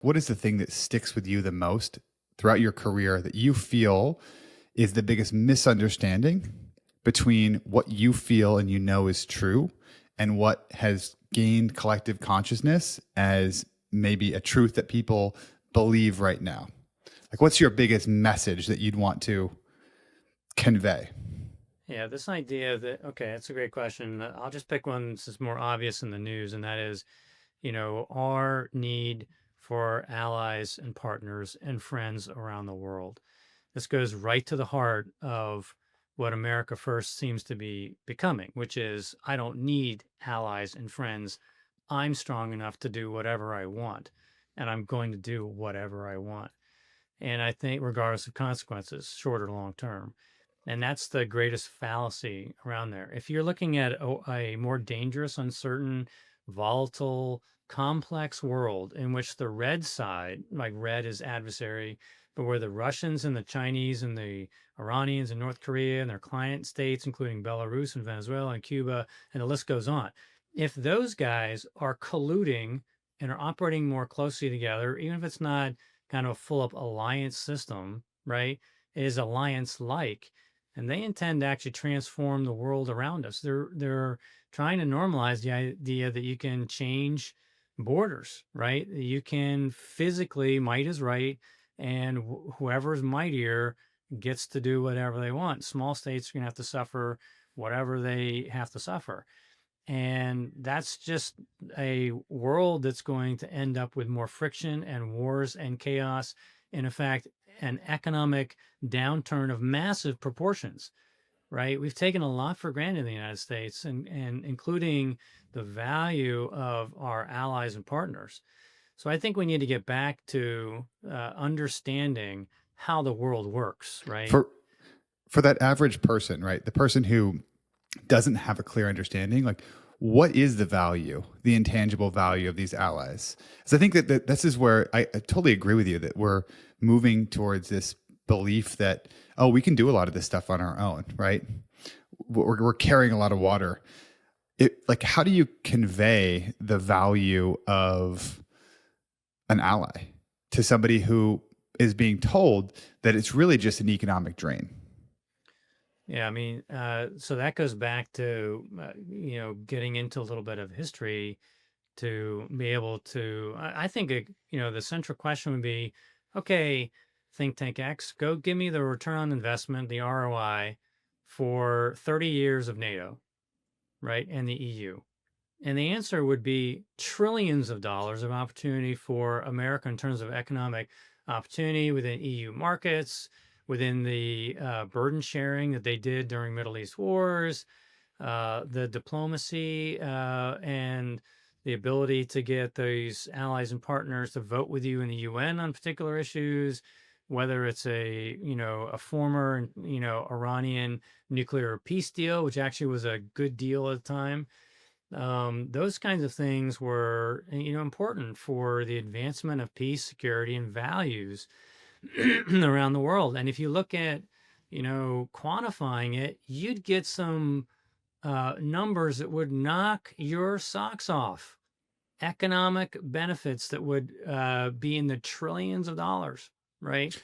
what is the thing that sticks with you the most throughout your career that you feel is the biggest misunderstanding between what you feel and you know is true and what has gained collective consciousness as maybe a truth that people believe right now? Like, what's your biggest message that you'd want to convey? Yeah, this idea that, okay, that's a great question. I'll just pick one that's more obvious in the news, and that is, our need for allies and partners and friends around the world. This goes right to the heart of what America First seems to be becoming, which is I don't need allies and friends. I'm strong enough to do whatever I want, and I'm going to do whatever I want. And I think, regardless of consequences, short or long term. And that's the greatest fallacy around there. If you're looking at a more dangerous, uncertain, volatile, complex world in which the red side, like red is adversary, but where the Russians and the Chinese and the Iranians and North Korea and their client states, including Belarus and Venezuela and Cuba, and the list goes on. If those guys are colluding and are operating more closely together, even if it's not kind of a full up alliance system, right? It is alliance like, and they intend to actually transform the world around us. They're trying to normalize the idea that you can change borders, right? You can physically, might is right, and whoever's mightier gets to do whatever they want. Small states are going to have to suffer whatever they have to suffer. And that's just a world that's going to end up with more friction and wars and chaos. And in fact, an economic downturn of massive proportions, right? We've taken a lot for granted in the United States, and including the value of our allies and partners. So I think we need to get back to understanding how the world works, right? For for that average person, right? The person who doesn't have a clear understanding, like what is the value, the intangible value of these allies? So I think that this is where I totally agree with you that we're moving towards this belief that, oh, we can do a lot of this stuff on our own, right? We're carrying a lot of water. Like, how do you convey the value of an ally to somebody who is being told that it's really just an economic drain? Yeah, I mean, so that goes back to, getting into a little bit of history to be able to, I think, the central question would be, okay, think tank X, go give me the return on investment, the ROI for 30 years of NATO, right? And the EU. And the answer would be trillions of dollars of opportunity for America in terms of economic opportunity within EU markets, within the burden sharing that they did during Middle East wars, the diplomacy and the ability to get those allies and partners to vote with you in the UN on particular issues, whether it's a former, Iranian nuclear peace deal, which actually was a good deal at the time. Those kinds of things were, important for the advancement of peace, security, and values around the world. And if you look at, quantifying it, you'd get some numbers that would knock your socks off. Economic benefits that would be in the trillions of dollars, right?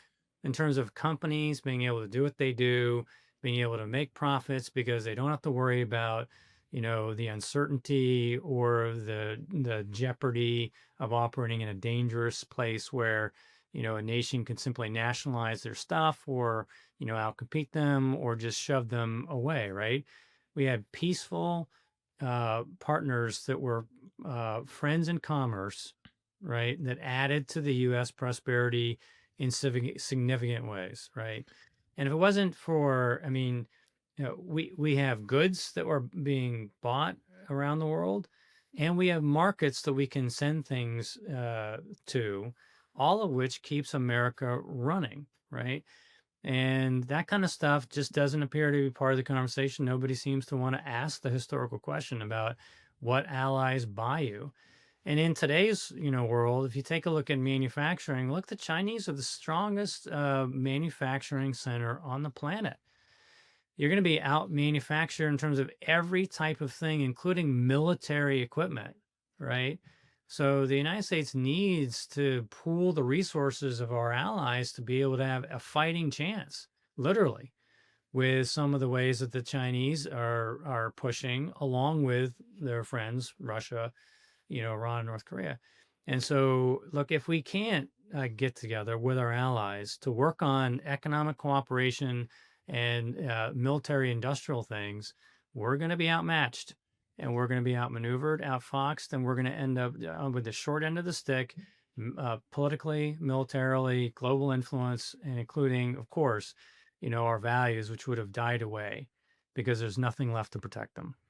In terms of companies being able to do what they do, being able to make profits because they don't have to worry about, the uncertainty or the jeopardy of operating in a dangerous place where, a nation can simply nationalize their stuff or, outcompete them or just shove them away, right? We had peaceful partners that were friends in commerce, right, that added to the U.S. prosperity in significant ways, right? And if it wasn't for, I mean, we have goods that were being bought around the world, and we have markets that we can send things to, all of which keeps America running, right? And that kind of stuff just doesn't appear to be part of the conversation. Nobody seems to want to ask the historical question about what allies buy you. And in today's, world, if you take a look at manufacturing, look, the Chinese are the strongest manufacturing center on the planet. You're going to be out manufactured in terms of every type of thing, including military equipment, right? So the United States needs to pool the resources of our allies to be able to have a fighting chance, literally, with some of the ways that the Chinese are pushing, along with their friends, Russia, Iran, and North Korea. And so, look, if we can't get together with our allies to work on economic cooperation and military industrial things, we're going to be outmatched and we're going to be outmaneuvered, outfoxed, and we're going to end up with the short end of the stick, politically, militarily, global influence, and including, of course, our values, which would have died away because there's nothing left to protect them.